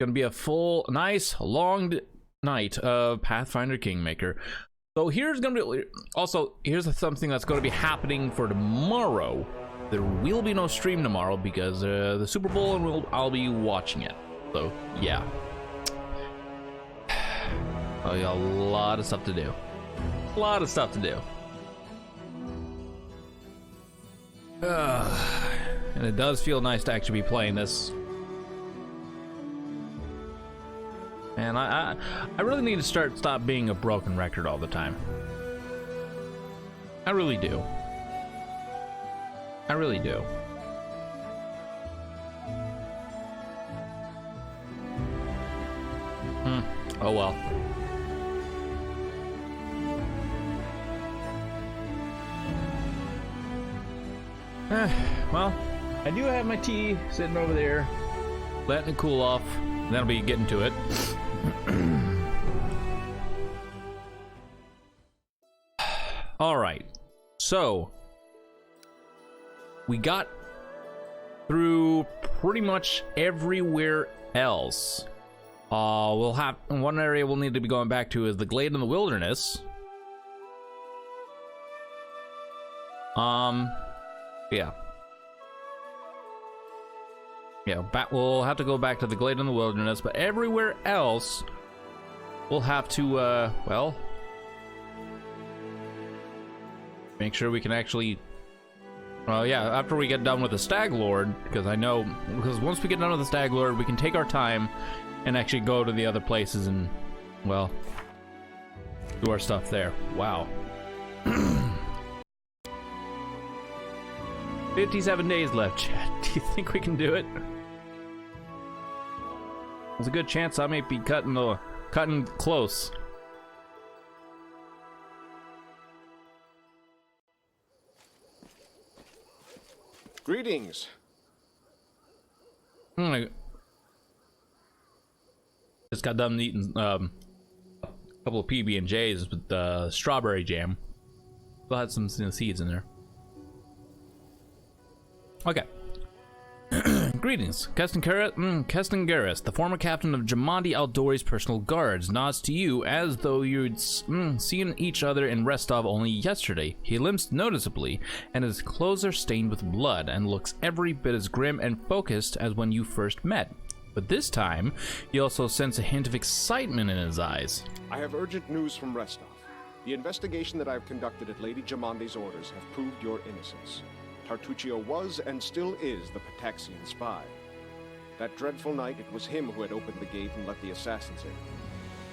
Gonna be a full, nice, long night of Pathfinder Kingmaker. So here's gonna be also here's something that's going to be happening for tomorrow. There will be no stream tomorrow because the Super Bowl, and I'll be watching it. So yeah, oh, yeah, a lot of stuff to do. A lot of stuff to do. And it does feel nice to actually be playing this. And I really need to stop being a broken record all the time. I really do. I really do. Oh well. Well, I do have my tea sitting over there, letting it cool off. Then I'll be getting to it. All right, so we got through pretty much everywhere else. We'll have one area we'll need to be going back to is the Glade in the Wilderness. Yeah. We'll have to go back to the Glade in the Wilderness, but everywhere else, we'll have to, well, make sure we can actually, well, yeah, after we get done with the Stag Lord, because once we get done with the Stag Lord, we can take our time and actually go to the other places and, well, do our stuff there. Wow. 57 days left, chat. Do you think we can do it? There's a good chance I may be cutting close. Greetings. Just got done eating a couple of PB&Js with strawberry jam. Still had some seeds in there. Okay. Greetings. Keston Garrus, the former captain of Jamandi Aldori's personal guards, nods to you as though you'd seen each other in Restov only yesterday. He limps noticeably, and his clothes are stained with blood, and looks every bit as grim and focused as when you first met. But this time, you also sense a hint of excitement in his eyes. I have urgent news from Restov. The investigation that I have conducted at Lady Jamandi's orders have proved your innocence. Tartuccio was and still is the Pataxian spy. That dreadful night, it was him who had opened the gate and let the assassins in.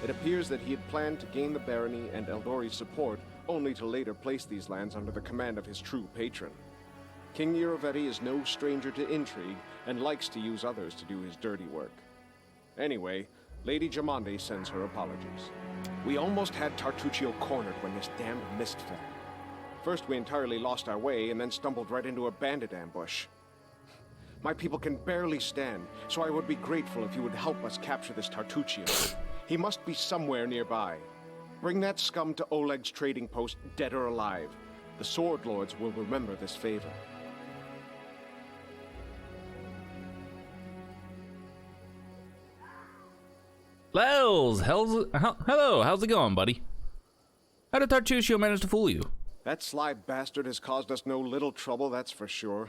It appears that he had planned to gain the barony and Eldori's support, only to later place these lands under the command of his true patron. King Iravetti is no stranger to intrigue, and likes to use others to do his dirty work. Anyway, Lady Jamandi sends her apologies. We almost had Tartuccio cornered when this damned mist fell. First, we entirely lost our way, and then stumbled right into a bandit ambush. My people can barely stand, so I would be grateful if you would help us capture this Tartuccio. He must be somewhere nearby. Bring that scum to Oleg's trading post, dead or alive. The Sword Lords will remember this favor. Lels, hello, how's it going, buddy? How did Tartuccio manage to fool you? That sly bastard has caused us no little trouble, that's for sure.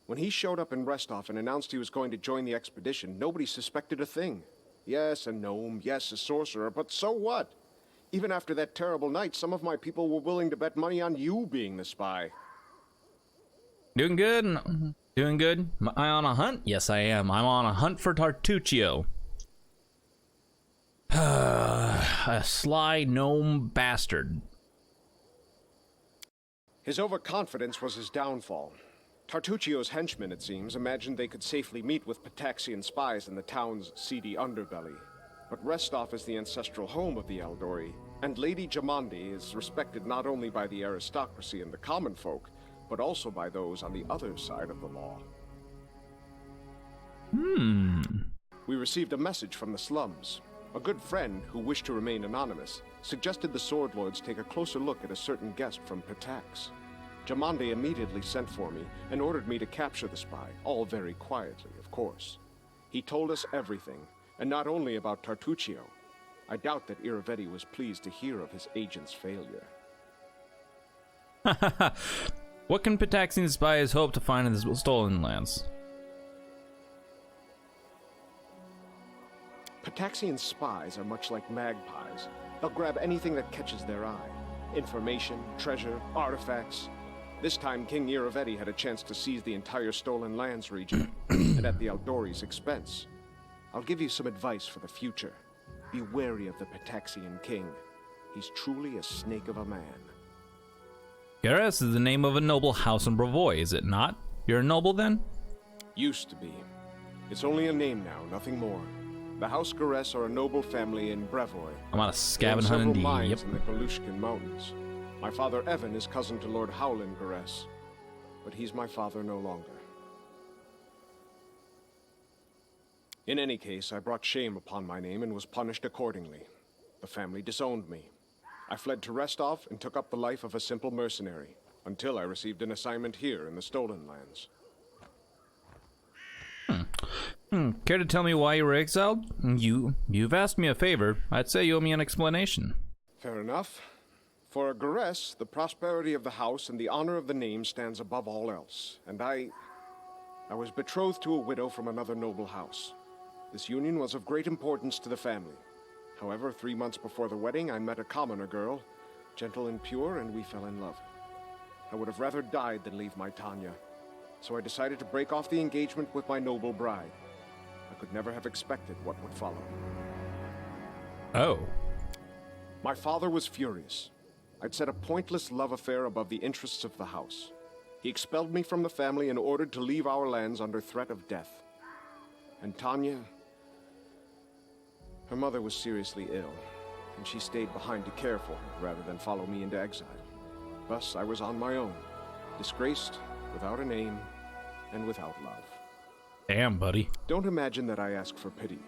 When he showed up in Restov and announced he was going to join the expedition, nobody suspected a thing. Yes, a gnome, yes, a sorcerer, but so what? Even after that terrible night, some of my people were willing to bet money on you being the spy. Doing good? Doing good? Am I on a hunt? Yes, I am. I'm on a hunt for Tartuccio. A sly gnome bastard. His overconfidence was his downfall. Tartuccio's henchmen, it seems, imagined they could safely meet with Pataxian spies in the town's seedy underbelly. But Restov is the ancestral home of the Eldori, and Lady Jamandi is respected not only by the aristocracy and the common folk, but also by those on the other side of the law. We received a message from the slums. A good friend, who wished to remain anonymous, suggested the Sword Lords take a closer look at a certain guest from Patax. Jamandi immediately sent for me and ordered me to capture the spy, all very quietly, of course. He told us everything, And not only about Tartuccio. I doubt that Iravetti was pleased to hear of his agent's failure. What can Pataxian spies hope to find in the stolen lands? Pataxian spies are much like magpies. They'll grab anything that catches their eye. Information, treasure, artifacts. This time, King Iravetti had a chance to seize the entire Stolen Lands region, and at the Outdoors' expense. I'll give you some advice for the future. Be wary of the Pataxian king. He's truly a snake of a man. Garrus is the name of a noble house in Bravoy, is it not? You're a noble then? Used to be. It's only a name now, nothing more. The House Garess are a noble family in Brevoy. I'm on a scavenge hunt several indeed. mines Yep. in the Galushkin Mountains. My father Evan is cousin to Lord Howland Garess, but he's my father no longer. In any case, I brought shame upon my name and was punished accordingly. The family disowned me. I fled to Restov and took up the life of a simple mercenary, until I received an assignment here in the Stolen Lands. Care to tell me why you were exiled? You've asked me a favor. I'd say you owe me an explanation. Fair enough. For a Garess, the prosperity of the house and the honor of the name stands above all else, and I was betrothed to a widow from another noble house. This union was of great importance to the family. However, 3 months before the wedding, I met a commoner girl, gentle and pure, and we fell in love. I would have rather died than leave my Tanya, so I decided to break off the engagement with my noble bride. I could never have expected what would follow. Oh. My father was furious. I'd set a pointless love affair above the interests of the house. He expelled me from the family and ordered to leave our lands under threat of death. And Tanya, her mother was seriously ill, and she stayed behind to care for her rather than follow me into exile. Thus, I was on my own, disgraced, without a name, and without love. Damn, buddy. Don't imagine that I ask for pity.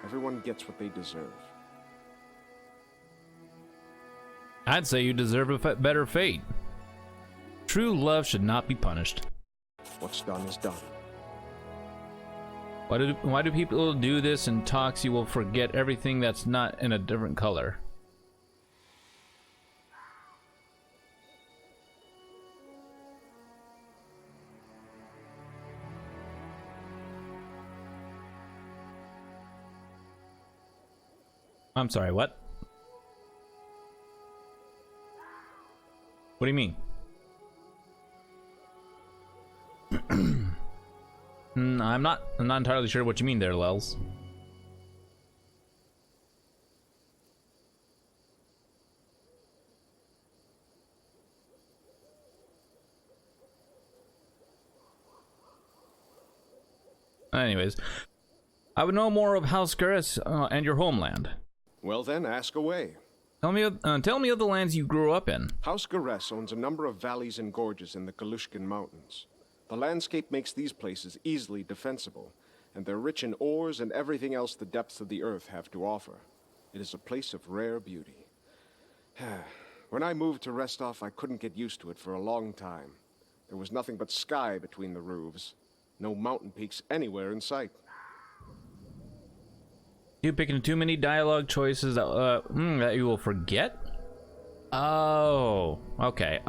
Everyone gets what they deserve. I'd say you deserve a better fate. True love should not be punished. What's done is done. Why do people do this and Toxie will forget everything that's not in a different color? I'm sorry, what? What do you mean? I'm not entirely sure what you mean there, Lels. Anyways, I would know more of House Garrus and your homeland. Well then, ask away. Tell me of the lands you grew up in. House Garess owns a number of valleys and gorges in the Galushkin Mountains. The landscape makes these places easily defensible, and they're rich in ores and everything else the depths of the earth have to offer. It is a place of rare beauty. When I moved to Restov, I couldn't get used to it for a long time. There was nothing but sky between the roofs. No mountain peaks anywhere in sight. You picking too many dialogue choices that you will forget? Oh, okay.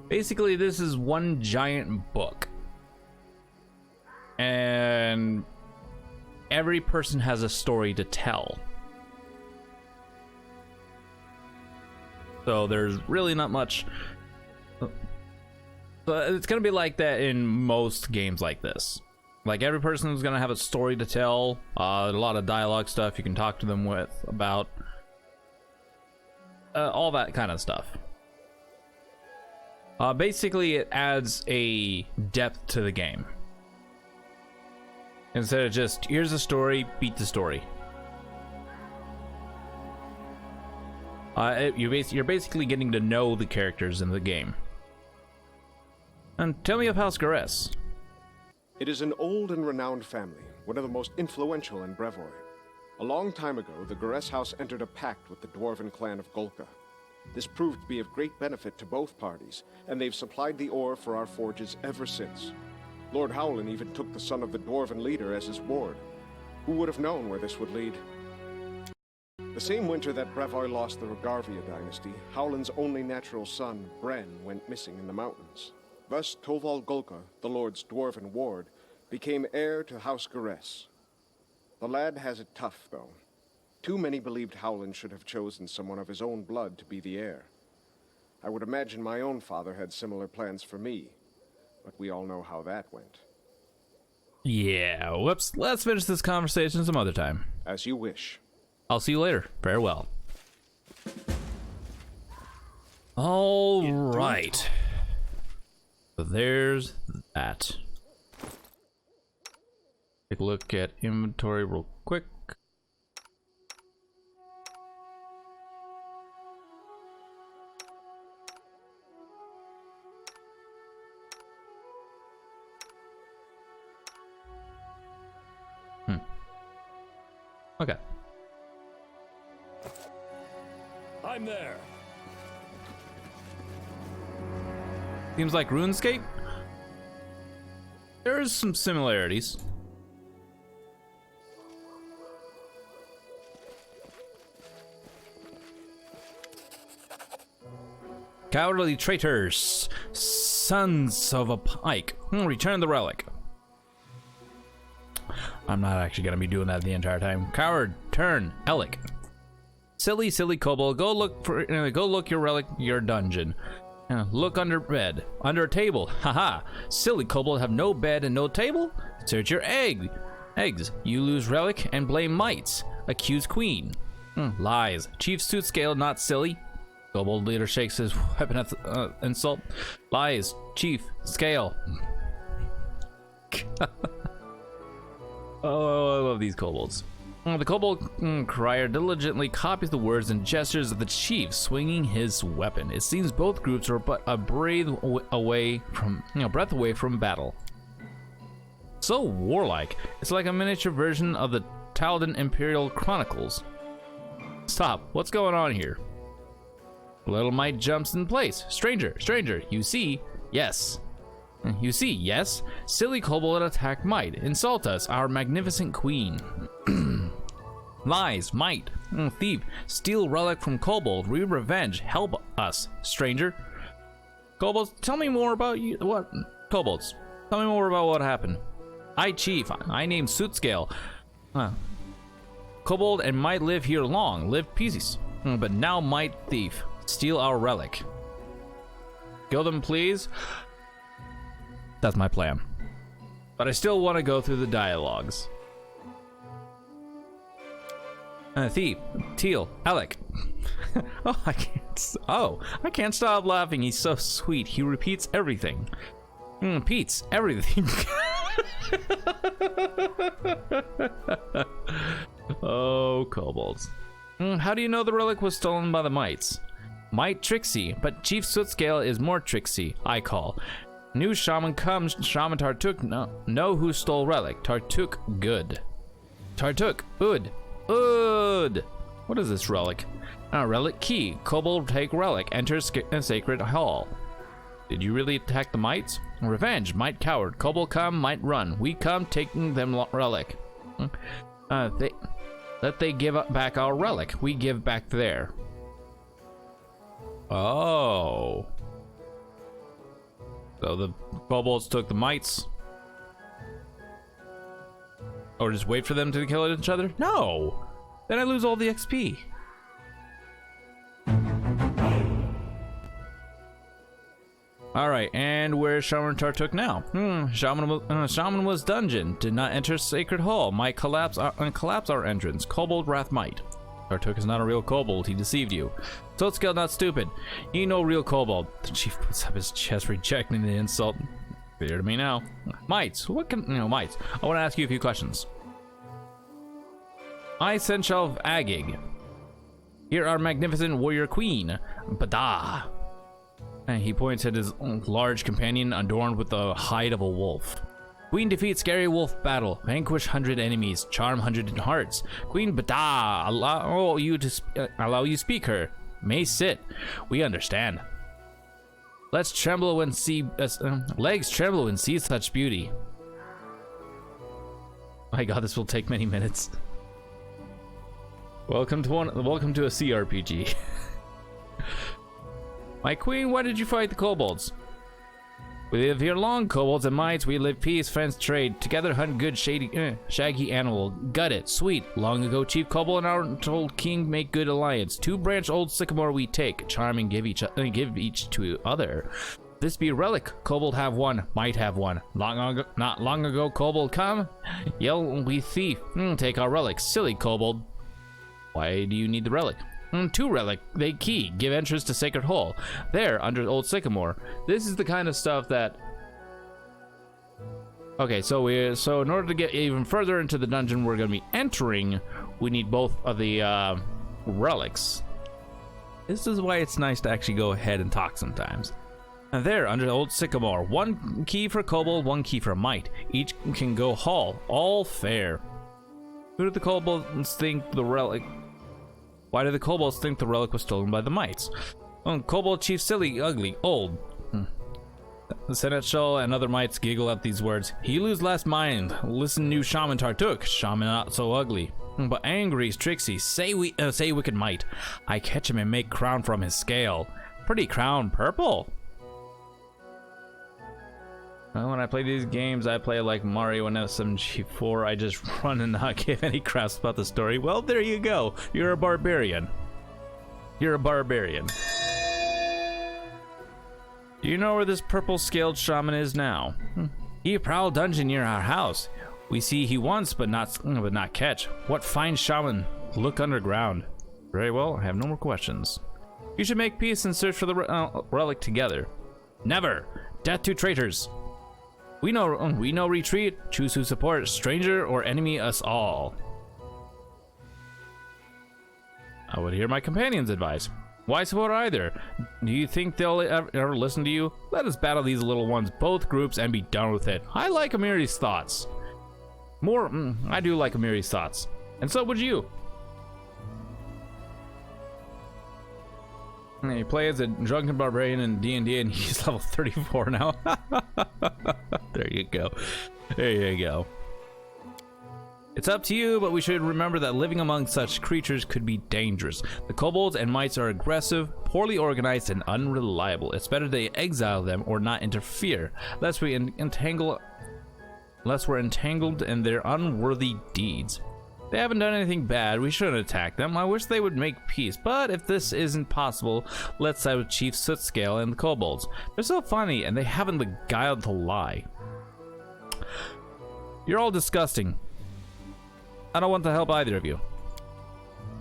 Basically, this is one giant book. And every person has a story to tell. So there's really not much. But it's gonna be like that in most games like this. Like every person is gonna have a story to tell, a lot of dialogue stuff you can talk to them with about, all that kind of stuff. Basically, it adds a depth to the game instead of just here's the story, beat the story. You're basically getting to know the characters in the game. And tell me of House Garess. It is an old and renowned family, one of the most influential in Brevoy. A long time ago, the Garess house entered a pact with the dwarven clan of Golka. This proved to be of great benefit to both parties, and they've supplied the ore for our forges ever since. Lord Howland even took the son of the dwarven leader as his ward. Who would have known where this would lead? The same winter that Brevoy lost the Rogarvia dynasty, Howland's only natural son, Bren, went missing in the mountains. Thus, Toval Golka, the Lord's dwarven ward, became heir to House Gares. The lad has it tough, though. Too many believed Howland should have chosen someone of his own blood to be the heir. I would imagine my own father had similar plans for me, but we all know how that went. Yeah, whoops. Let's finish this conversation some other time. As you wish. I'll see you later. Farewell. All right. So there's that. Take a look at inventory real quick. Okay. I'm there. Seems like RuneScape. There is some similarities. Cowardly traitors, sons of a pike, return the relic. I'm not actually gonna be doing that the entire time. Coward, turn, Elic. Silly kobold, go look your relic, your dungeon. Look under bed, under a table. Haha. Silly kobold have no bed and no table. Search your eggs. You lose relic and blame mites. Accuse queen. Lies. Chief suit scale, not silly. Kobold leader shakes his weapon at the insult. Lies. Chief scale. Oh, I love these kobolds. The kobold crier diligently copies the words and gestures of the chief swinging his weapon. It seems both groups are but a breath away from battle. So warlike. It's like a miniature version of the Paladin Imperial Chronicles. Stop. What's going on here? Little mite jumps in place. Stranger, you see? Yes. You see, yes? Silly kobold attack might. Insult us, our magnificent queen. Lies, might. Thief, steal relic from kobold. Revenge, help us, stranger. Kobolds, tell me more about you. What? Kobolds, tell me more about what happened. I chief, I named Suitscale. Kobold and might live here long, live pieces. But now might thief, steal our relic. Kill them, please. That's my plan. But I still want to go through the dialogues. Thief, Teal, Alec. I can't stop laughing. He's so sweet. He repeats everything. Pete's everything. Oh, kobolds. How do you know the relic was stolen by the mites? Might tricksy, but Chief Sootscale is more tricksy, I call. New shaman comes, Shaman Tartuk know who stole relic. Tartuk good. Tartuk, Ud. What is this relic? Relic key. Kobold take relic. Enter sacred hall. Did you really attack the mites? Revenge. Might coward. Kobold come, might run. We come taking them relic. Let they give back our relic. We give back there. Oh. So the kobolds took the mites. Or just wait for them to kill each other? No! Then I lose all the XP. Alright, and where's Shaman Tartuk now? Shaman was dungeon. Did not enter sacred hall. Might collapse our entrance. Kobold wrath might. Tartuk is not a real kobold. He deceived you. Sotscale not stupid. He no real kobold. The chief puts up his chest, rejecting the insult. Clear to me now. Mites. What can mites? I want to ask you a few questions. I Senshal of Agig. Here our magnificent warrior queen, Bada. And he points at his large companion adorned with the hide of a wolf. Queen defeats scary wolf battle, vanquish 100 enemies, charm 100 hearts. Queen Bada, allow you speak her. may sit. We understand. Legs tremble when see such beauty. My God, this will take many minutes. Welcome to a CRPG. My queen, why did you fight the kobolds? We live here long, kobolds and mites. We live peace, friends, trade. Together hunt good, shaggy animal. Gut it, sweet. Long ago, Chief Kobold and our old king make good alliance. 2-branch old sycamore we take. Charm and give each to other. This be a relic. Kobold have one, might have one. Not long ago, kobold come. Yell we thief. Take our relic. Silly kobold. Why do you need the relic? 2 relic, they key, give entrance to Sacred Hole. There, under old sycamore. This is the kind of stuff that... Okay, so in order to get even further into the dungeon we're gonna be entering, we need both of the relics. This is why it's nice to actually go ahead and talk sometimes. And there, under old sycamore, 1 key for kobold, 1 key for might. Each can go hall, all fair. Who do the kobolds think the relic... Why do the kobolds think the relic was stolen by the mites? Kobold chief silly, ugly, old. The seneschal and other mites giggle at these words. He lose last mind. Listen, new shaman Tartuk. Shaman not so ugly. But angry, tricksy, say wicked might. I catch him and make crown from his scale. Pretty crown, purple. Well, when I play these games, I play like Mario and SMG4. I just run and not give any craps about the story. Well, there you go. You're a barbarian. You're a barbarian. Do you know where this purple-scaled shaman is now? He prowl dungeon near our house. We see he once, but not catch. What fine shaman? Look underground. Very well. I have no more questions. You should make peace and search for the relic together. Never. Death to traitors. We know retreat, choose who support, stranger or enemy us all. I would hear my companion's advice. Why support either? Do you think they'll ever listen to you? Let us battle these little ones, both groups, and be done with it. I like Amiri's thoughts. I do like Amiri's thoughts. And so would you. And you play as a drunken barbarian in D&D and he's level 34 now. There you go. There you go. It's up to you, but we should remember that living among such creatures could be dangerous. The kobolds and mites are aggressive, poorly organized, and unreliable. It's better they exile them or not interfere, lest we're entangled in their unworthy deeds. They haven't done anything bad. We shouldn't attack them. I wish they would make peace, but if this isn't possible, let's side with Chief Sootscale and the kobolds. They're so funny, and they haven't the guile to lie. You're all disgusting. I don't want to help either of you.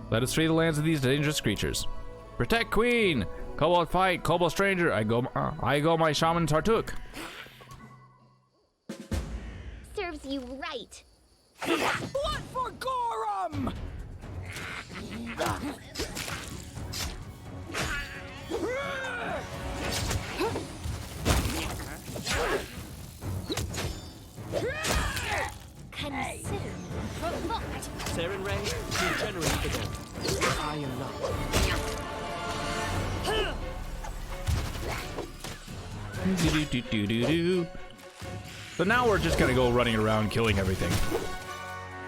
Let us free the lands of these dangerous creatures. Protect Queen! Kobold fight! Kobold stranger! I go my shaman Tartuk. Serves you right. Blood for Gorum! Consider provoked. Saren Ray, regenerate again. I am not. So now we're just gonna go running around killing everything.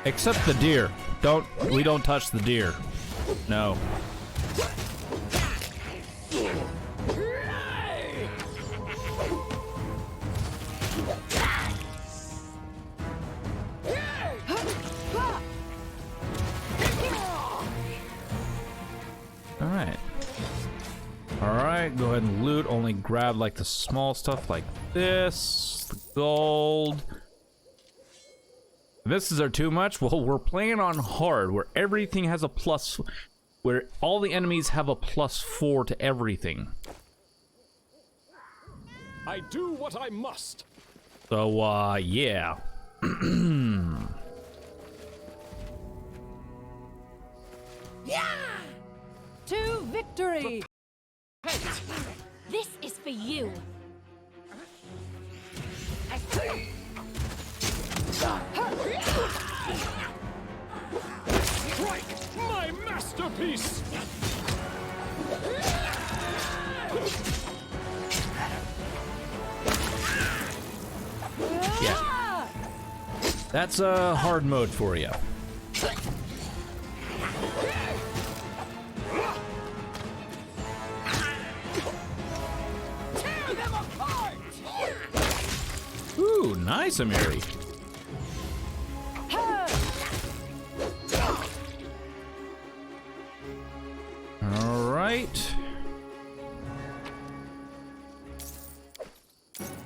Except the deer. We don't touch the deer. No. Alright, go ahead and loot. Only grab like the small stuff like this, the gold. If this are too much, well, we're playing on hard, where everything has a plus, where all the enemies have a +4 to everything. I do what I must. So, yeah. Yeah! To victory! This is for you. Strike! My masterpiece! That's a hard mode for you. Tear them apart! Ooh, nice, Amiri. All right.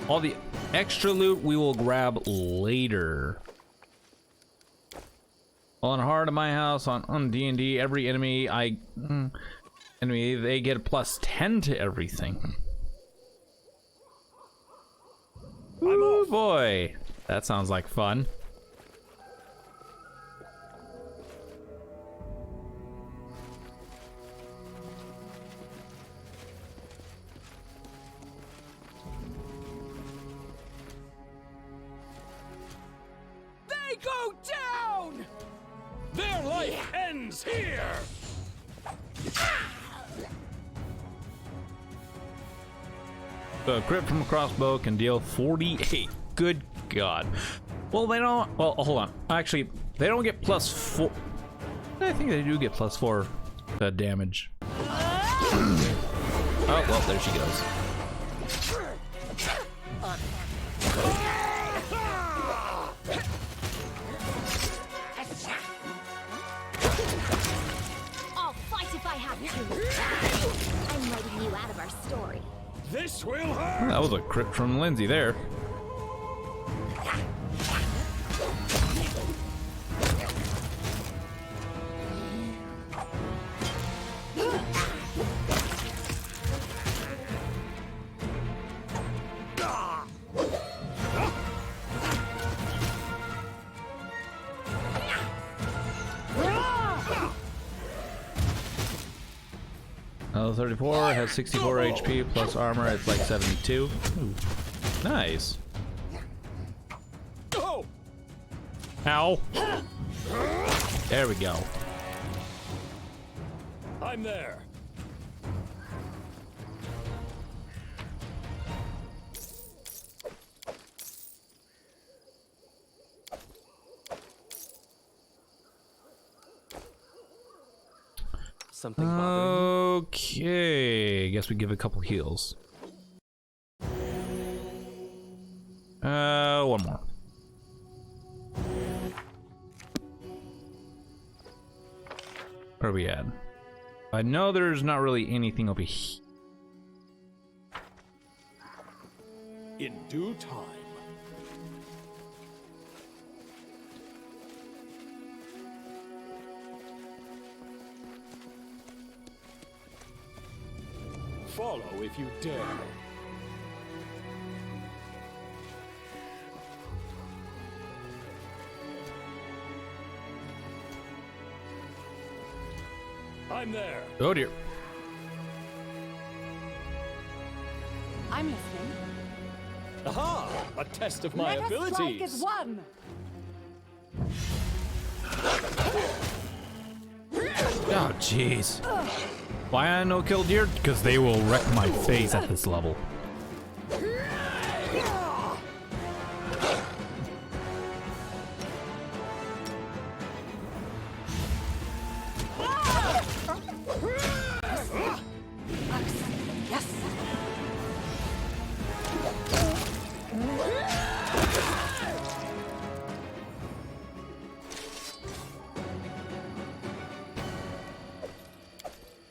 All the extra loot we will grab later. On hard in my house on D&D, every enemy they get a +10 to everything. Oh boy, that sounds like fun. They go down! Their life ends here! The crit from a crossbow can deal 48. Good God. Well, they don't. Well, hold on. Actually, they don't get +4. I think they do get +4 damage. Oh, well, there she goes. I'll fight if I have to. I'm writing you out of our story. This will hurt! That was a crit from Lindsay there. Level 34 has 64 HP plus armor. It's like 72. Ooh, nice. Go! Ow. There we go. I'm there. Something bothering Okay, guess we give a couple heals. One more. Where are we at? I know there's not really anything over here. In due time. Follow if you dare. I'm there. Oh dear. I'm listening. Aha! A test of my Let us strike abilities. as one. Oh jeez. Why I no kill deer? Because they will wreck my face at this level. Yes.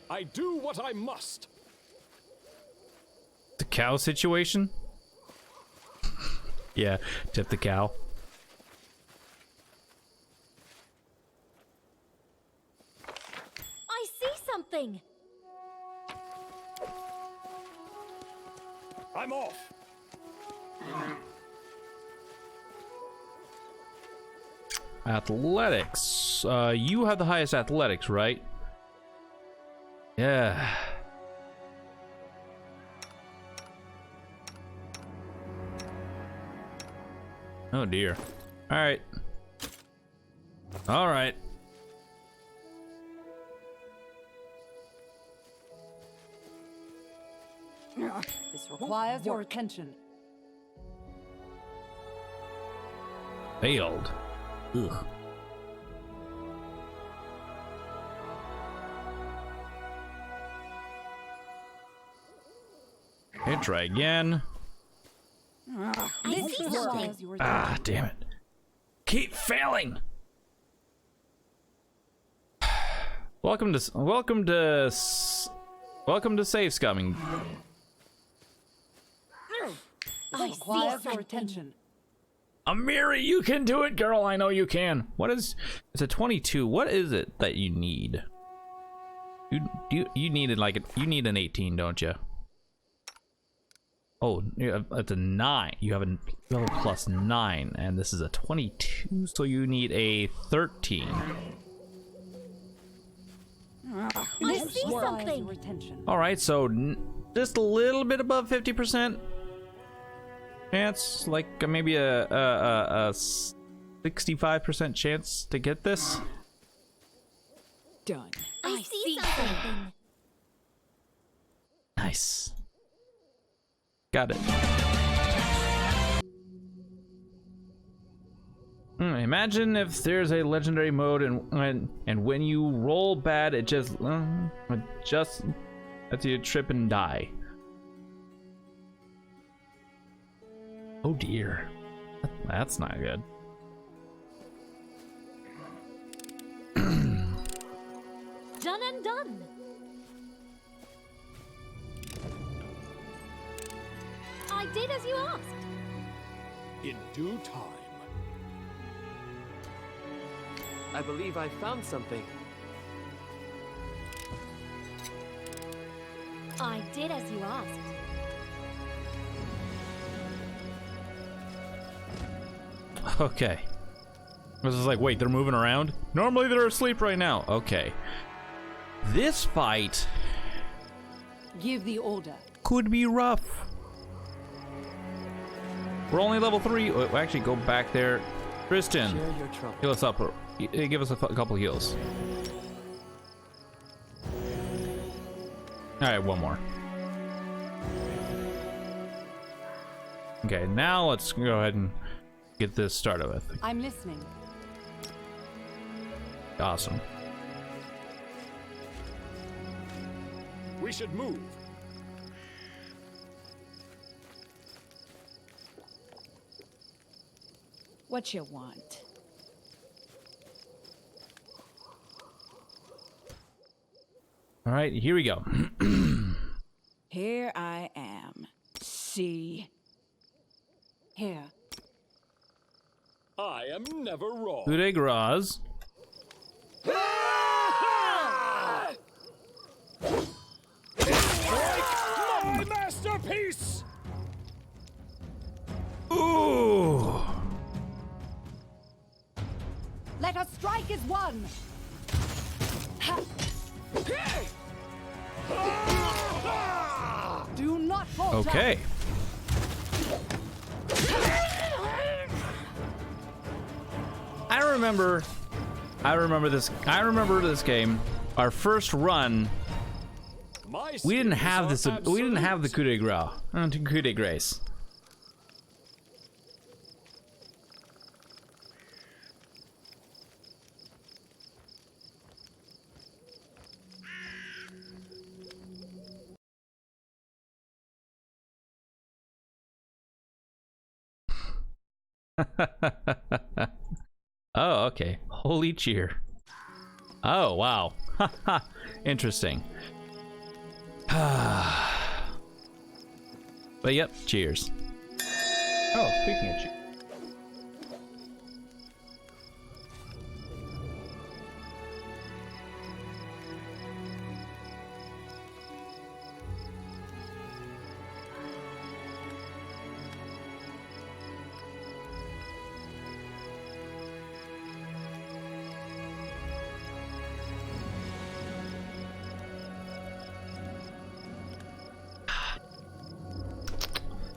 I do what I must. The cow situation? Yeah, tip the cow. I see something. I'm off. Athletics. You have the highest athletics, right? Yeah. Oh dear. All right. All right. This requires your attention. Failed. Ugh. Okay, try again. I see something. Ah, damn it. Keep failing. Welcome to safe scumming. I see Requires your something. attention. Amiri, you can do it, girl. I know you can. What is? It's a 22. What is it that you need? You needed like you need an 18, don't you? Oh, it's a 9. You have a plus 9, and this is a 22, so you need a 13. I see Requires something. your attention. All right, so just a little bit above 50% chance, like maybe a 65% chance to get this. Done. I see something. Nice. Got it. Imagine if there's a legendary mode and when you roll bad, it just lets you trip and die. Oh dear, that's not good. Done and done. I did as you asked. In due time. I believe I found something. I did as you asked. Okay. I was just like, wait, they're moving around? Normally they're asleep right now. Okay. This fight Give the order. could be rough. We're only level 3. Oh, actually, go back there. Tristan, Share your trouble. heal us up. Give us a couple heals. Alright, one more. Okay, now let's go ahead and get this started with. I'm listening. Awesome. We should move. What you want? Alright, here we go. Here I am. See? Here. I am never wrong. Coup de grace. My masterpiece! Ooh. Let us strike as one. Ha. Do not falter. Okay. I remember this game. Our first run, My we didn't skills have are this. We didn't have the absolute. coup de grace. Oh, okay. Holy cheer. Oh, wow. Interesting. But yep, cheers. Oh, speaking of cheers.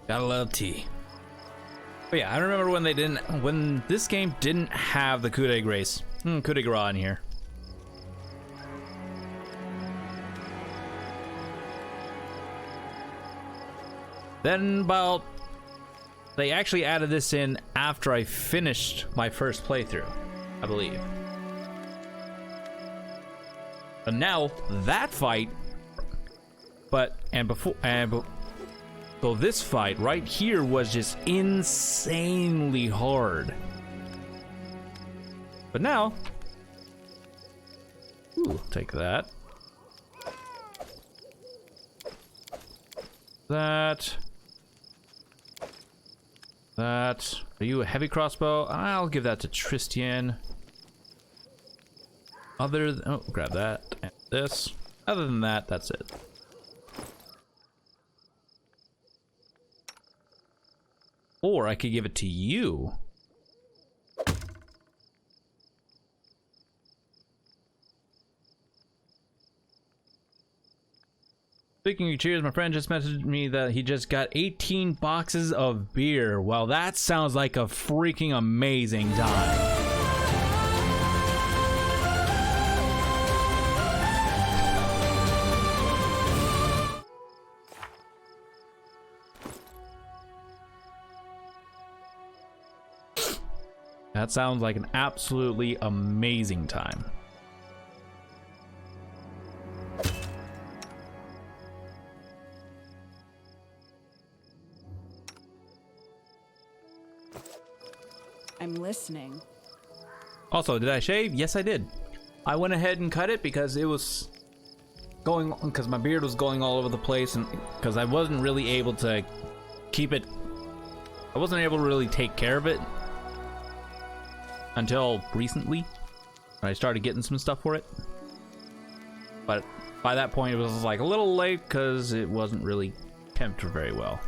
Gotta love tea. But yeah, I remember when this game didn't have the coup de grace, coup de grace in here. Then about They actually added this in after I finished my first playthrough, I believe. And now that fight, so this fight right here was just insanely hard. But now, ooh, take that. That. Are you a heavy crossbow? I'll give that to Tristian. Oh, grab that and this. Other than that, that's it. Or I could give it to you. Speaking of cheers, my friend just messaged me that he just got 18 boxes of beer. Well, that sounds like a freaking amazing time. That sounds like an absolutely amazing time. I'm listening. Also, did I shave? Yes, I did. I went ahead and cut it because it was going, because my beard was going all over the place, and because I wasn't really able to keep it, I wasn't able to really take care of it until recently. I started getting some stuff for it. But by that point, it was like a little late because it wasn't really kept very well.